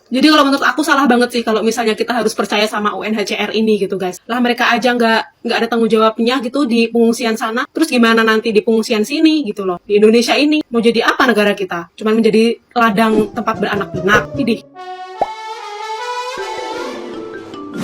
Jadi kalau menurut aku salah banget sih kalau misalnya kita harus percaya sama UNHCR ini gitu guys. Lah mereka aja nggak ada tanggung jawabnya gitu di pengungsian sana. Terus gimana nanti di pengungsian sini gitu loh. Di Indonesia ini mau jadi apa negara kita? Cuman menjadi ladang tempat beranak pinak. Idih.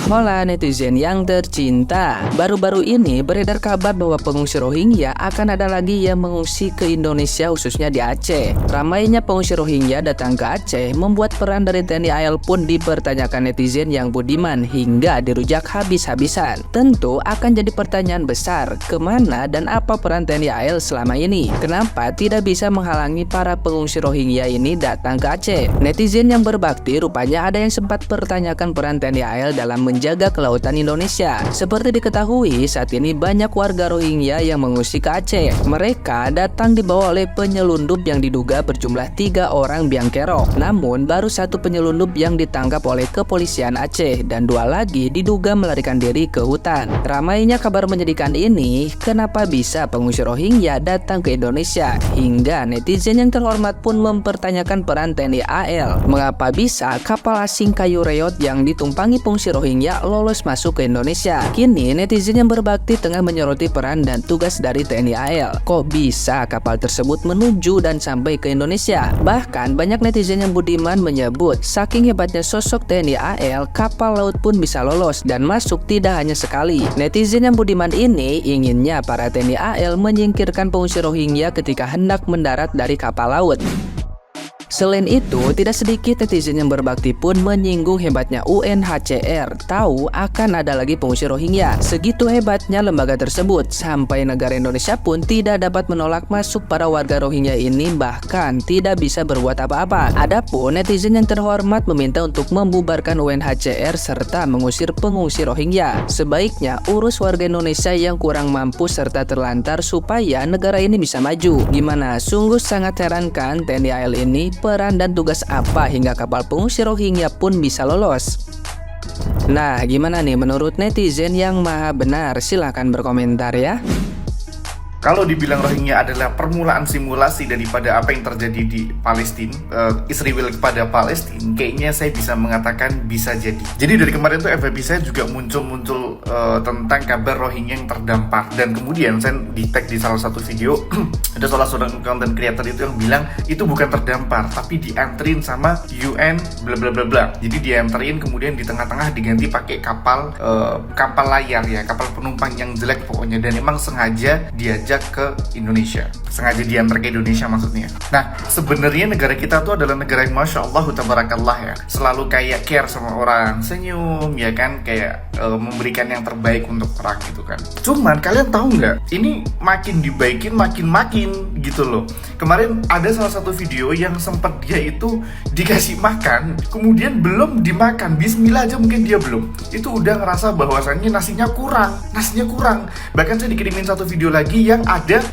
Hola netizen yang tercinta, baru-baru ini beredar kabar bahwa pengungsi Rohingya akan ada lagi yang mengungsi ke Indonesia khususnya di Aceh. Ramainya pengungsi Rohingya datang ke Aceh membuat peran dari TNI AL pun dipertanyakan netizen yang budiman hingga dirujak habis-habisan. Tentu akan jadi pertanyaan besar, kemana dan apa peran TNI AL selama ini? Kenapa tidak bisa menghalangi para pengungsi Rohingya ini datang ke Aceh? Netizen yang berbakti rupanya ada yang sempat pertanyakan peran TNI AL dalam menjaga kelautan Indonesia. Seperti diketahui, saat ini banyak warga Rohingya yang mengungsi ke Aceh. Mereka datang dibawa oleh penyelundup yang diduga berjumlah 3 orang biang kerok. Namun, baru 1 penyelundup yang ditangkap oleh kepolisian Aceh dan 2 lagi diduga melarikan diri ke hutan. Ramainya kabar menyedihkan ini, kenapa bisa pengungsi Rohingya datang ke Indonesia? Hingga netizen yang terhormat pun mempertanyakan peran TNI AL. Mengapa bisa kapal asing kayu reot yang ditumpangi pengungsi Rohingya lolos masuk ke Indonesia? Kini netizen yang berbakti tengah menyoroti peran dan tugas dari TNI AL. Kok bisa kapal tersebut menuju dan sampai ke Indonesia? Bahkan banyak netizen yang budiman menyebut saking hebatnya sosok TNI AL, kapal laut pun bisa lolos dan masuk tidak hanya sekali. Netizen yang budiman ini inginnya para TNI AL menyingkirkan pengungsi Rohingya ketika hendak mendarat dari kapal laut. Selain itu, tidak sedikit netizen yang berbakti pun menyinggung hebatnya UNHCR tahu akan ada lagi pengungsi Rohingya. Segitu hebatnya lembaga tersebut, sampai negara Indonesia pun tidak dapat menolak masuk para warga Rohingya ini, bahkan tidak bisa berbuat apa-apa. Adapun netizen yang terhormat meminta untuk membubarkan UNHCR serta mengusir pengungsi Rohingya. Sebaiknya urus warga Indonesia yang kurang mampu serta terlantar supaya negara ini bisa maju. Gimana? Sungguh sangat heran kan TNI AL ini? Peran dan tugas apa hingga kapal pengungsi Rohingya pun bisa lolos? Nah, gimana nih menurut netizen yang maha benar? Silahkan berkomentar ya. Kalau dibilang Rohingya adalah permulaan simulasi daripada apa yang terjadi di Palestina, Israel kepada Palestina, kayaknya saya bisa mengatakan bisa jadi. Jadi dari kemarin tuh FYP saya juga muncul tentang kabar Rohingya yang terdampar, dan kemudian saya di tag di salah satu video ada salah seorang content creator itu yang bilang itu bukan terdampar tapi dianterin sama UN bla bla bla bla. Jadi dianterin kemudian di tengah-tengah diganti pakai kapal layar ya, kapal penumpang yang jelek pokoknya, dan emang sengaja diajak ke Indonesia, sengaja diantar ke Indonesia maksudnya. Nah, sebenarnya negara kita tuh adalah negara yang Masya Allah tabarakallah ya, selalu kayak care sama orang, senyum ya kan, kayak memberikan yang terbaik untuk orang gitu kan. Cuman kalian tahu nggak, ini makin dibaikin makin gitu loh. Kemarin ada salah satu video yang sempat dia itu dikasih makan, kemudian belum dimakan, bismillah aja mungkin dia belum, itu udah ngerasa bahwasannya nasinya kurang. Bahkan saya dikirimin satu video lagi yang ada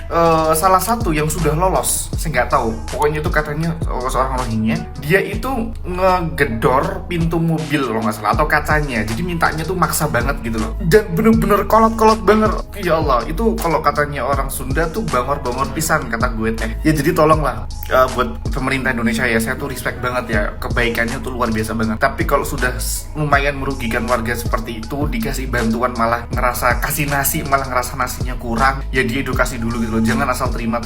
salah satu yang sudah lolos, saya nggak tahu, pokoknya itu katanya seorang Rohingya, dia itu ngegedor pintu mobil kalau nggak salah, atau kacanya, jadi mintanya tuh maksa banget gitu loh, dan bener-bener kolot banget. Ya Allah, itu kalau katanya orang Sunda tuh bangor pisan kata gue teh ya. Jadi tolonglah buat pemerintah Indonesia ya, saya tuh respect banget ya, kebaikannya tuh luar biasa banget. Tapi kalau sudah lumayan merugikan warga seperti itu, dikasih bantuan malah ngerasa kasih nasi malah ngerasa nasinya kurang, ya diedukasi dulu gitu loh, jangan asal terima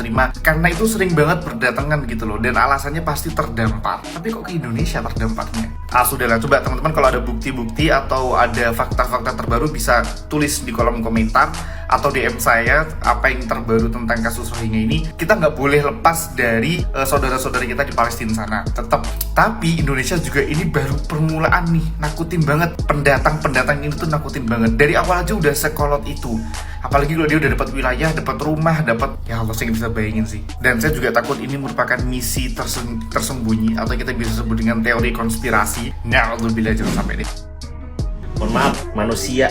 karena itu sering banget berdatangan gitu loh, dan alasannya pasti terdampar. Tapi kok ke Indonesia terdamparnya? Sudahlah, coba teman-teman kalau ada bukti-bukti atau ada fakta-fakta terbaru bisa tulis di kolom komentar atau DM saya apa yang terbaru tentang kasus Rohingya ini. Kita nggak boleh lepas dari saudara-saudara kita di Palestina sana tetap. Tapi Indonesia juga ini baru permulaan nih, nakutin banget. Pendatang ini tuh nakutin banget, dari awal aja udah sekolot itu. Apalagi kalau dia udah dapat wilayah, dapat rumah, dapat, ya Allah, saya nggak bisa bayangin sih. Dan saya juga takut ini merupakan misi tersembunyi, atau kita bisa sebut dengan teori konspirasi. Na'udzubillah, jangan sampai deh. mohon maaf, manusia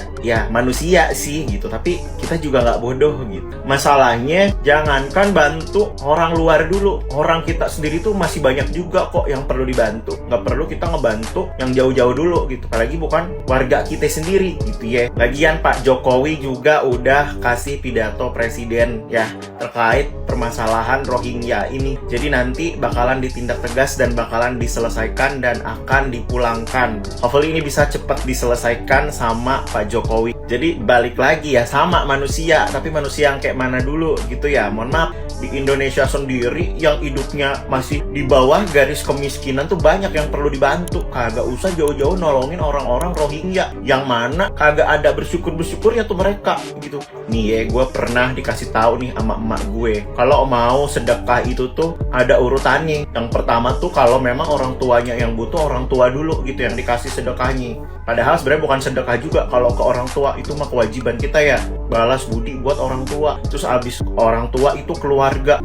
sih gitu, tapi kita juga nggak bodoh gitu. Masalahnya jangankan bantu orang luar dulu, orang kita sendiri tuh masih banyak juga kok yang perlu dibantu. Nggak perlu kita ngebantu yang jauh-jauh dulu gitu, apalagi bukan warga kita sendiri gitu ya. Lagian Pak Jokowi juga udah kasih pidato presiden ya terkait permasalahan Rohingya ini. Jadi nanti bakalan ditindak tegas dan bakalan diselesaikan dan akan dipulangkan. Hopefully ini bisa cepat diselesaikan sama Pak Jokowi. Jadi balik lagi ya, sama manusia, tapi manusia yang kayak mana dulu gitu ya. Mohon maaf, di Indonesia sendiri yang hidupnya masih di bawah garis kemiskinan tuh banyak yang perlu dibantu. Kagak usah jauh-jauh nolongin orang-orang Rohingya yang mana kagak ada bersyukur-bersyukurnya tuh mereka gitu. Nih ya, gue pernah dikasih tahu nih sama emak gue, kalau mau sedekah itu tuh ada urutannya. Yang pertama tuh kalau memang orang tuanya yang butuh, orang tua dulu gitu yang dikasih sedekahnya. Padahal sebenarnya bukan sedekah juga kalau ke orang tua, itu mah kewajiban kita ya, balas budi buat orang tua. Terus abis orang tua itu keluarga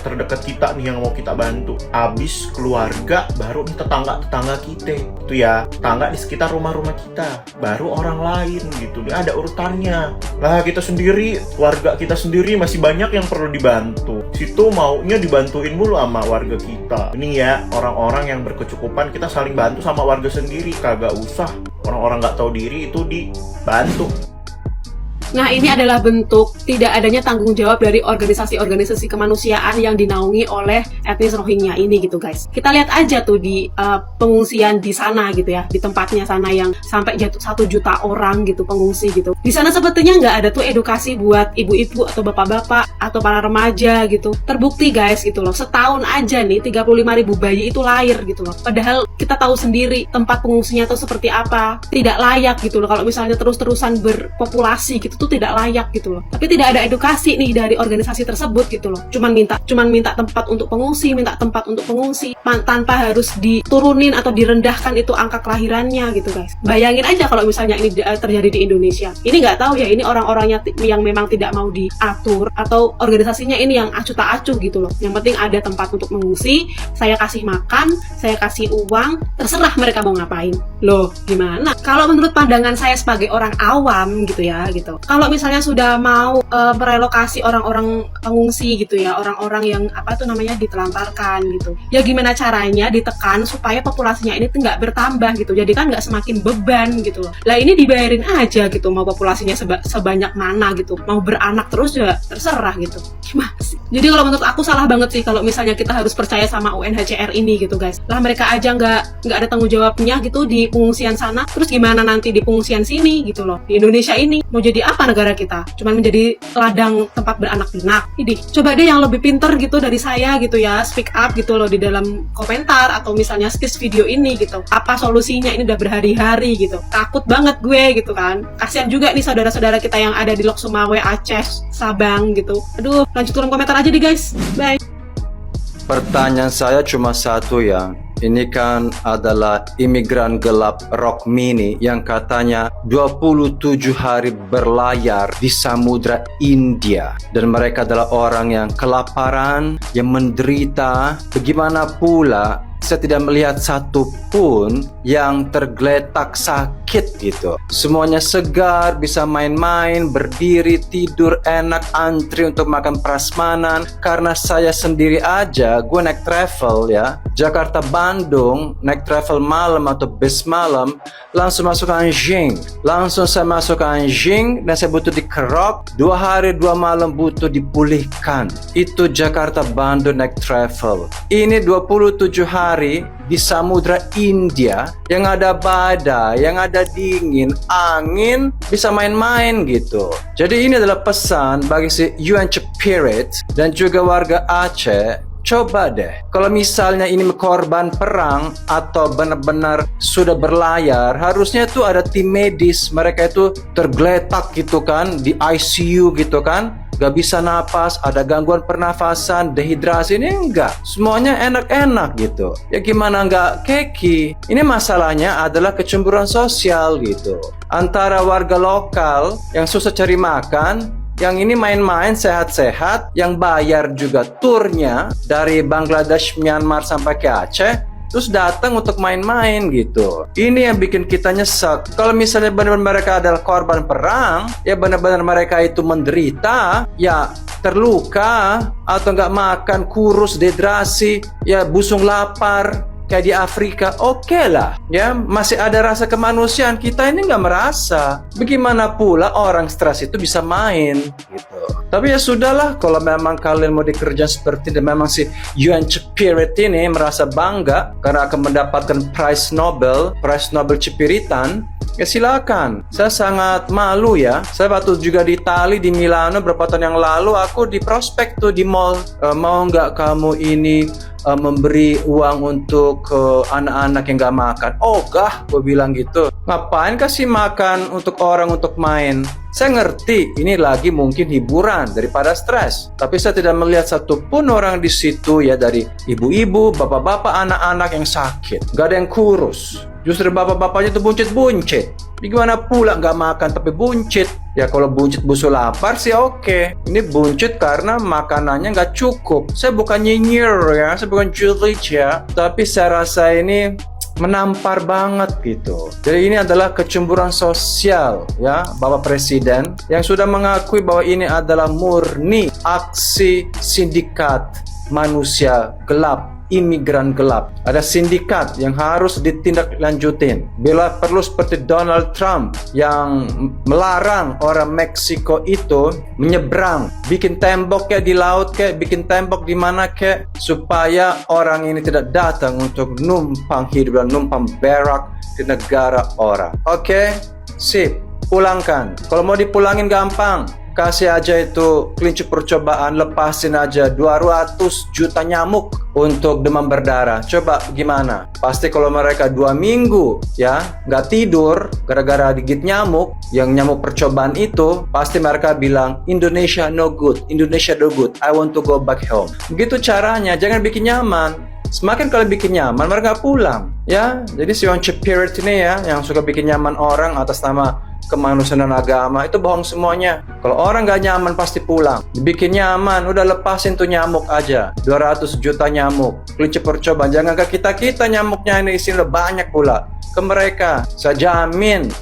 terdekat kita nih yang mau kita bantu. Abis keluarga baru nih tetangga kita itu ya, tetangga di sekitar rumah-rumah kita, baru orang lain gitu. Ini ada urutannya. Lah kita sendiri, warga kita sendiri masih banyak yang perlu dibantu. Situ maunya dibantuin mulu sama warga kita. Ini ya, orang-orang yang berkecukupan kita saling bantu sama warga sendiri, kagak usah orang-orang nggak tahu diri itu dibantu. Nah, ini adalah bentuk tidak adanya tanggung jawab dari organisasi-organisasi kemanusiaan yang dinaungi oleh etnis Rohingya ini gitu guys. Kita lihat aja tuh di pengungsian di sana gitu ya, di tempatnya sana yang sampai 1 juta orang gitu pengungsi gitu. Di sana sepertinya nggak ada tuh edukasi buat ibu-ibu atau bapak-bapak atau para remaja gitu. Terbukti guys gitu loh, setahun aja nih 35.000 bayi itu lahir gitu loh. Padahal kita tahu sendiri tempat pengungsinya tuh seperti apa, tidak layak gitu loh. Kalau misalnya terus-terusan berpopulasi gitu tuh tidak layak gitu loh. Tapi tidak ada edukasi nih dari organisasi tersebut gitu loh. Cuman minta tempat untuk pengungsi, tanpa harus diturunin atau direndahkan itu angka kelahirannya gitu guys. Bayangin aja kalau misalnya ini terjadi di Indonesia. Ini nggak tahu ya, ini orang-orangnya yang memang tidak mau diatur atau organisasinya ini yang acuh tak acuh gitu loh. Yang penting ada tempat untuk mengungsi, saya kasih makan, saya kasih uang, terserah mereka mau ngapain. Loh, gimana? Kalau menurut pandangan saya sebagai orang awam gitu ya gitu. Kalau misalnya sudah mau merelokasi orang-orang pengungsi gitu ya, orang-orang yang ditelantarkan gitu. Ya gimana caranya ditekan supaya populasinya ini tuh nggak bertambah gitu. Jadi kan nggak semakin beban gitu loh. Lah ini dibayarin aja gitu, mau populasinya sebanyak mana gitu. Mau beranak terus ya terserah gitu. Gimana sih? Jadi kalau menurut aku salah banget sih kalau misalnya kita harus percaya sama UNHCR ini gitu guys. Lah mereka aja nggak ada tanggung jawabnya gitu di pengungsian sana. Terus gimana nanti di pengungsian sini gitu loapa? Di Indonesia ini mau jadi apa negara kita? Cuman menjadi ladang tempat beranak pinak. Ini coba deh yang lebih pinter gitu dari saya gitu ya, speak up gitu loh di dalam komentar atau misalnya sketch video ini gitu. Apa solusinya? Ini udah berhari-hari gitu. Takut banget gue gitu kan. Kasian juga nih saudara-saudara kita yang ada di Lok Sumawe, Aceh, Sabang gitu. Aduh, lanjut kolom komentar aja deh guys. Bye. Pertanyaan saya cuma satu ya. Ini kan adalah imigran gelap Rock Mini yang katanya 27 hari berlayar di Samudra India. Dan mereka adalah orang yang kelaparan, yang menderita. Bagaimana pula saya tidak melihat satu pun yang tergeletak sakit gitu. Semuanya segar, bisa main-main, berdiri, tidur, enak, antri untuk makan prasmanan. Karena saya sendiri aja, gue naik travel ya, Jakarta Bandung, naik travel malam atau bis malam, langsung masuk ke Anjing. Langsung saya masuk ke Anjing dan saya butuh dikerok, 2 hari 2 malam butuh dipulihkan. Itu Jakarta Bandung naik travel. Ini 27 hari di Samudra India yang ada badai, yang ada dingin, angin, bisa main-main gitu. Jadi ini adalah pesan bagi si UN Spirit dan juga warga Aceh. Coba deh, kalau misalnya ini korban perang atau benar-benar sudah berlayar, harusnya itu ada tim medis. Mereka itu tergeletak gitu kan, di ICU gitu kan, gak bisa napas, ada gangguan pernafasan, dehidrasi. Ini enggak, semuanya enak-enak gitu. Ya gimana enggak keki? Ini masalahnya adalah kecemburuan sosial gitu, antara warga lokal yang susah cari makan, yang ini main-main sehat-sehat, yang bayar juga turnya dari Bangladesh, Myanmar sampai ke Aceh, terus datang untuk main-main gitu. Ini yang bikin kita nyesek. Kalau misalnya benar-benar mereka adalah korban perang, ya benar-benar mereka itu menderita, ya terluka atau nggak makan, kurus, dehidrasi, ya busung lapar kayak di Afrika, oke lah, ya masih ada rasa kemanusiaan. Kita ini nggak merasa. Bagaimana pula orang stres itu bisa main gitu. Tapi ya sudahlah, kalau memang kalian mau dikerja seperti dan memang si UN Spirit ini merasa bangga karena akan mendapatkan Prize Nobel Cipiritan, ya silakan. Saya sangat malu ya. Saya waktu juga di Itali, di Milano beberapa tahun yang lalu, aku di prospek tuh di mall, mau nggak kamu ini memberi uang untuk anak-anak yang nggak makan. Oh gah, gue bilang gitu. Ngapain kasih makan untuk orang untuk main? Saya ngerti ini lagi mungkin hiburan daripada stres, tapi saya tidak melihat satupun orang di situ ya, dari ibu-ibu, bapak-bapak, anak-anak yang sakit. Gak ada yang kurus. Justru bapak-bapaknya itu buncit-buncit. Gimana pula nggak makan tapi buncit? Ya kalau buncit busuk lapar sih oke. Ini buncit karena makanannya nggak cukup. Saya bukan nyinyir ya, saya bukan julid ya, tapi saya rasa ini menampar banget gitu. Jadi ini adalah kecemburuan sosial ya Bapak Presiden yang sudah mengakui bahwa ini adalah murni aksi sindikat manusia gelap, imigran gelap. Ada sindikat yang harus ditindaklanjutin. Bila perlu seperti Donald Trump yang melarang orang Meksiko itu menyeberang, bikin tembok kayak di laut kayak, bikin tembok di mana kayak, supaya orang ini tidak datang untuk numpang hidup dan numpang berak di negara orang. Oke, sip, pulangkan. Kalau mau dipulangin gampang. Kasih aja itu kelinci percobaan, lepasin aja 200 juta nyamuk untuk demam berdarah. Coba gimana? Pasti kalau mereka 2 minggu ya nggak tidur gara-gara digigit nyamuk, yang nyamuk percobaan itu, pasti mereka bilang Indonesia no good, Indonesia no good, I want to go back home. Begitu caranya, jangan bikin nyaman. Semakin kalian bikin nyaman, mereka pulang ya. Jadi si UN Spirit ini ya, yang suka bikin nyaman orang atas nama kemanusiaan dan agama, itu bohong semuanya. Kalau orang gak nyaman pasti pulang. Dibikin nyaman, udah lepasin tuh nyamuk aja. 200 juta nyamuk, kelinci percobaan. Jangan ke kita nyamuknya ini isinya banyak pula. Ke mereka, saya jamin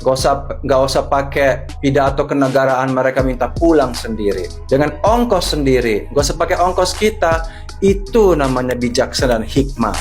gak usah pakai pidato kenegaraan, mereka minta pulang sendiri. Dengan ongkos sendiri, gak usah pakai ongkos kita. Itu namanya bijaksana dan hikmat.